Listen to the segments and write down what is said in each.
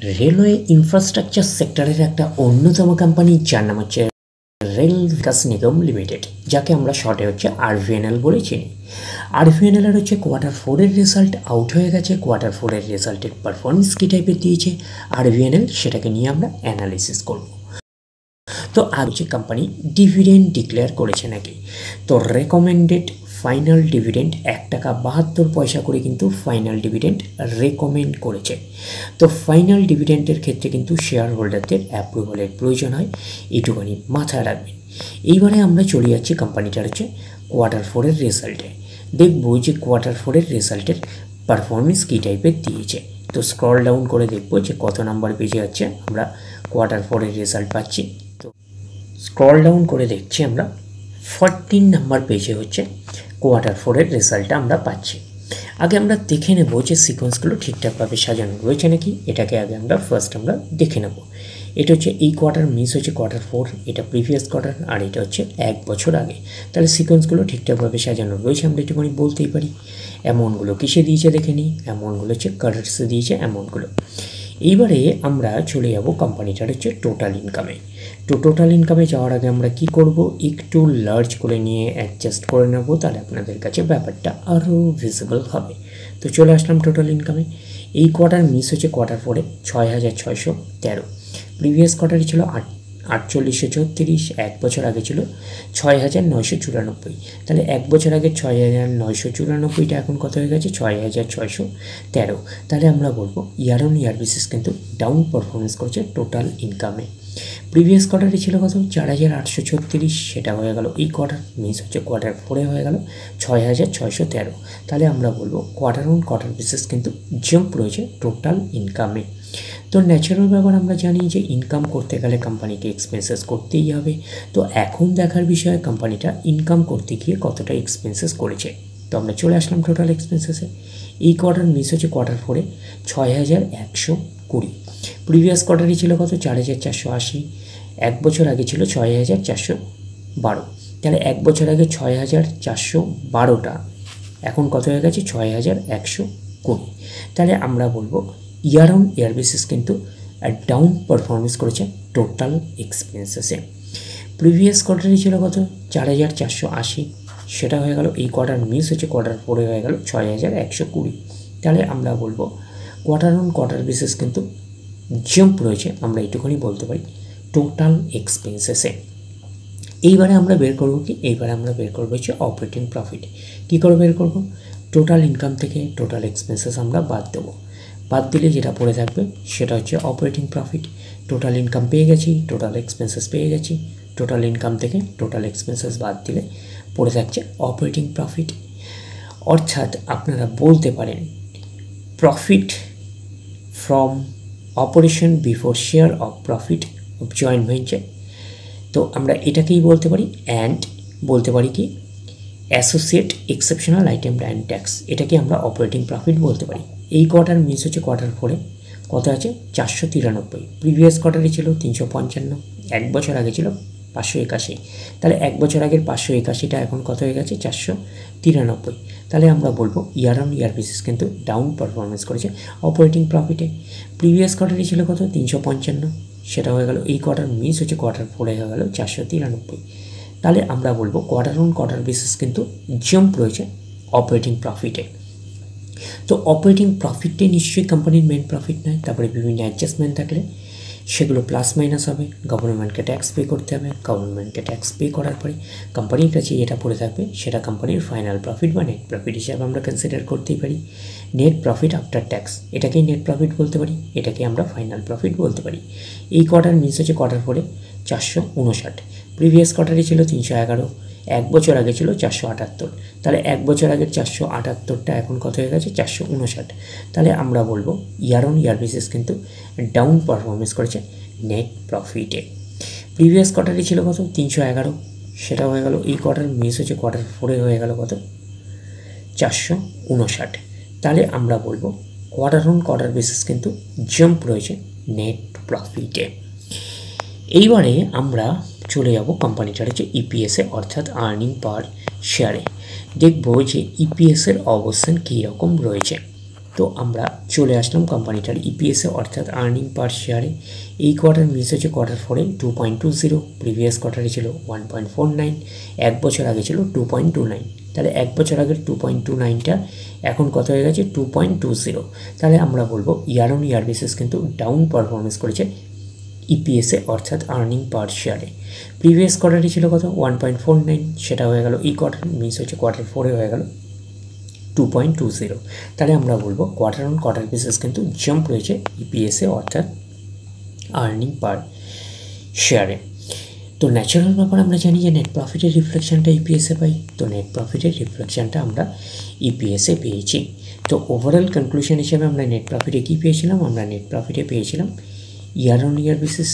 Railway infrastructure সেক্টরের একটা অন্যতম কোম্পানি যার নাম হচ্ছে রেল বিকাশ নিগম লিমিটেড, যাকে আমরা শর্টে হচ্ছে আরভিএনএল বলে চিনি। আরভিএনএলের হচ্ছে Q4 রেজাল্ট আউট হয়ে গেছে। Q4 রেজাল্টের পারফরমেন্স কী টাইপের দিয়েছে আরভিএনএল, সেটাকে নিয়ে আমরা অ্যানালিসিস করব। তো আর হচ্ছে কোম্পানি ডিভিডেন্ড ডিক্লেয়ার করেছে নাকি। তো রেকমেন্ডেড ফাইনাল ডিভিডেন্ড 1 টাকা 72 পয়সা করে কিন্তু ফাইনাল ডিভিডেন্ড রেকমেন্ড করেছে। তো ফাইনাল ডিভিডেন্ডের ক্ষেত্রে কিন্তু শেয়ার হোল্ডারদের অ্যাপ্রুভালের প্রয়োজন হয়, এইটুখানি মাথায় রাখবেন। এইবারে আমরা চলে যাচ্ছি কোম্পানিটার হচ্ছে Q4 রেজাল্টে। দেখবো যে Q4 রেজাল্টের পারফরমেন্স কী টাইপের দিয়েছে। তো স্ক্রল ডাউন করে দেখবো যে কত নাম্বার পেজে আছে আমরা Q4 রেজাল্ট পাচ্ছি। তো স্ক্রল ডাউন করে দেখছি আমরা 14 নাম্বার পেজে হচ্ছে Q4 রেজাল্টটা আমরা পাচ্ছি। আগে আমরা দেখে নেব যে সিকোয়েন্সগুলো ঠিকঠাকভাবে সাজানো রয়েছে নাকি, এটাকে আগে আমরা দেখে নেব। এটা হচ্ছে এই কোয়ার্টার মিস হচ্ছে Q4, এটা প্রিভিয়াস কোয়ার্টার, আর এটা হচ্ছে 1 বছর আগে। তাহলে সিকোয়েন্সগুলো ঠিকঠাকভাবে সাজানো রয়েছে আমরা এটুকুনি বলতেই পারি। অ্যামাউন্টগুলো কিসে দিয়েছে দেখে নিই। অ্যামাউন্টগুলো হচ্ছে কারেন্সি দিয়েছে অ্যামাউন্টগুলো। এইবারে আমরা চলে যাব কোম্পানিটার হচ্ছে টোটাল ইনকামে। তো টোটাল ইনকামে যাওয়ার আগে আমরা কি করব, একটু লার্জ করে নিয়ে অ্যাডজাস্ট করে নেব, তাহলে আপনাদের কাছে ব্যাপারটা আরও ভিজিবল হবে। তো চলে আসলাম টোটাল ইনকামে। এই কোয়ার্টার মিস হচ্ছে Q4 6,613। প্রিভিয়াস কোয়ার্টারে ছিল 4834, 1 বছর আগে ছিল 6,994। তাহলে 1 বছর আগে 6,994টা এখন কত হয়ে গেছে 6,613। তাহলে আমরা বলবো ইয়ার অন ইয়ার বেসিস কিন্তু ডাউন পারফরমেন্স করছে টোটাল ইনকামে। প্রিভিয়াস কোয়ার্টারে ছিল কত 4,836, সেটা হয়ে গেল এই কোয়ার্টার মিস হচ্ছে Q4 হয়ে গেল 6,613। তাহলে আমরা বলবো কোয়ার্টার অন কোয়ার্টার বেসিস কিন্তু জাম্প রয়েছে টোটাল ইনকামে। তো ন্যাচারাল ব্যাপার আমরা জানি যে ইনকাম করতে গেলে কোম্পানিকে এক্সপেন্সেস করতেই হবে। তো এখন দেখার বিষয় কোম্পানিটা ইনকাম করতে গিয়ে কতটা এক্সপেন্সেস করেছে। তো আমরা চলে আসলাম টোটাল এক্সপেন্সেসে। এই কোয়ার্টার মিস হচ্ছে Q4 6,120। প্রিভিয়াস কোয়ার্টারই ছিল কত 4,480, 1 বছর আগে ছিল 6,412। তাহলে 1 বছর আগে 6,412টা এখন কত হয়ে গেছে 6,120। তাহলে আমরা বলবো ইয়ার অন ইয়ার বেসিস কিন্তু ডাউন পারফরমেন্স করেছে টোটাল এক্সপেন্সেসে। প্রিভিয়াস কোয়ার্টারই ছিল কত 4,480, সেটা হয়ে গেল এই কোয়ার্টার মিস হচ্ছে Q4 হয়ে গেল 6,120। তাহলে আমরা বলবো কোয়ার্টার অন কোয়ার্টার বেসিস কিন্তু জাম্প রয়েছে, আমরা এইটুকুনি বলতে পারি টোটাল এক্সপেন্সেসে। এইবারে আমরা বের করবো কি, এইবারে আমরা বের করবো হচ্ছে অপারেটিং প্রফিট। কী করে বের করবো, টোটাল ইনকাম থেকে টোটাল এক্সপেন্সেস আমরা বাদ দেবো। বাদ দিলে যেটা পড়ে থাকবে সেটা হচ্ছে অপারেটিং প্রফিট। টোটাল ইনকাম পেয়ে গেছি, টোটাল এক্সপেন্সেস পেয়ে গেছি, টোটাল ইনকাম থেকে টোটাল এক্সপেন্সেস বাদ দিলে পড়ে থাকছে অপারেটিং প্রফিট। অর্থাৎ আপনারা বলতে পারেন profit from operation before share of profit of joint venture. তো আমরা এটাকেই বলতে পারি অ্যান্ড বলতে পারি কি associate exceptional item and tax, এটাকে আমরা অপারেটিং প্রফিট বলতে পারি। এই কোয়ার্টার মিস হচ্ছে Q4 কত আছে 493। প্রিভিয়াস কোয়ার্টারে ছিল 355, 1 বছর আগে ছিল 581। তাহলে 1 বছর আগের 581টা এখন কত হয়ে গেছে 493। তাহলে আমরা বলবো ইয়ার অন ইয়ার বেসিস কিন্তু ডাউন পারফরমেন্স করেছে অপারেটিং প্রফিটে। প্রিভিয়াস কোয়ার্টারে ছিল কত 355, সেটা হয়ে গেল এই কোয়ার্টার মিস হচ্ছে Q4 হয়ে গেল 493। তাহলে আমরা বলবো কোয়ার্টার অন কোয়ার্টার বেসিস কিন্তু জাম্প রয়েছে অপারেটিং প্রফিটে। তো অপারেটিং প্রফিটে নিশ্চয়ই কোম্পানির মেন প্রফিট নয়, তারপরে বিভিন্ন অ্যাডজাস্টমেন্ট থাকলে সেগুলো প্লাস মাইনাস হবে, গভর্নমেন্টকে ট্যাক্স পে করতে হবে, গভর্নমেন্টকে ট্যাক্স পে করার পরে কোম্পানির কাছে যেটা পড়ে থাকবে সেটা কোম্পানির ফাইনাল প্রফিট বা নেট প্রফিট হিসাবে আমরা কনসিডার করতেই পারি। নেট প্রফিট আফটার ট্যাক্স, এটাকেই নেট প্রফিট বলতে পারি, এটাকে আমরা ফাইনাল প্রফিট বলতে পারি। এই কোয়ার্টার মিস হচ্ছে Q4 459, প্রিভিয়াস কোয়ার্টারে ছিল 311, 1 বছর আগে ছিল 478। তাহলে 1 বছর আগের 478টা এখন কত হয়ে গেছে 459। তাহলে আমরা বলবো ইয়ার অন ইয়ার বেসিস কিন্তু ডাউন পারফরমেন্স করেছে নেট প্রফিটে। প্রিভিয়াস কোয়ার্টারে ছিল কত 311, সেটা হয়ে গেল এই কোয়ার্টার মিস হচ্ছে Q4 হয়ে গেল কত 459। তাহলে আমরা বলবো কোয়ার্টার অন কোয়ার্টার বেসিস কিন্তু জাম্প রয়েছে নেট প্রফিটে। এইবারে আমরা চলে যাব কোম্পানিটার হচ্ছে ইপিএসে অর্থাৎ আর্নিং পার শেয়ারে। দেখব যে ইপিএসের অবস্থান কী রকম রয়েছে। তো আমরা চলে আসলাম কোম্পানিটার ইপিএসে অর্থাৎ আর্নিং পার শেয়ারে। এই কোয়ার্টার মিস হচ্ছে Q4-এ 2.20, প্রিভিয়াস কোয়ার্টারে ছিল 1.49, এক বছর আগে ছিল 2.29। তাহলে এক বছর আগের 2.29টা এখন কত হয়ে গেছে 2.20। তাহলে আমরা বলবো ইয়ার অন ইয়ার বেসিস কিন্তু ডাউন পারফরমেন্স করেছে ইপিএসে অর্থাৎ আর্নিং পার শেয়ারে। প্রিভিয়াস কোয়ার্টারে ছিল কত 1.49, সেটা হয়ে গেল এই কোয়ার্টার মিস হচ্ছে Q4-এ হয়ে গেল 2.20। তাহলে আমরা বলবো কোয়ার্টার অন কোয়ার্টার বেসিস কিন্তু জাম্প রয়েছে ইপিএসে অর্থাৎ আর্নিং পার শেয়ারে। তো ন্যাচারাল ব্যাপার আমরা জানি যে নেট প্রফিটের রিফ্লেকশানটা ইপিএসে পাই, তো নেট প্রফিটের রিফ্লেকশানটা আমরা ইপিএসে পেয়েছি। তো ওভারঅল কনক্লুশন হিসেবে আমরা নেট প্রফিটে কী পেয়েছিলাম, আমরা নেট প্রফিটে পেয়েছিলাম year on year basis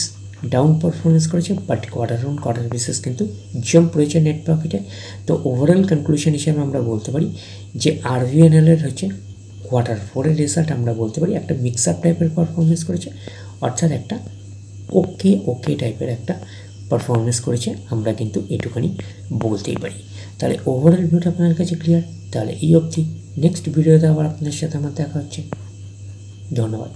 down performance করেছে, but quarter on quarter basis কিন্তু জাম্প রয়েছে নেট প্রফিটে। তো ওভারঅল কনক্লুশন হিসেবে আমরা বলতে পারি যে আরভিএনএলের হচ্ছে Q4-এর রেজাল্ট আমরা বলতে পারি একটা মিক্স আপ টাইপের পারফরমেন্স করেছে, অর্থাৎ একটা ওকে টাইপের একটা পারফরমেন্স করেছে, আমরা কিন্তু এটুখানি বলতেই পারি। তাহলে ওভারঅল ভিউটা আপনাদের কাছে ক্লিয়ার। তাহলে এই অবধি, নেক্সট ভিডিওতে আবার আপনাদের সাথে আমার দেখা হচ্ছে। ধন্যবাদ।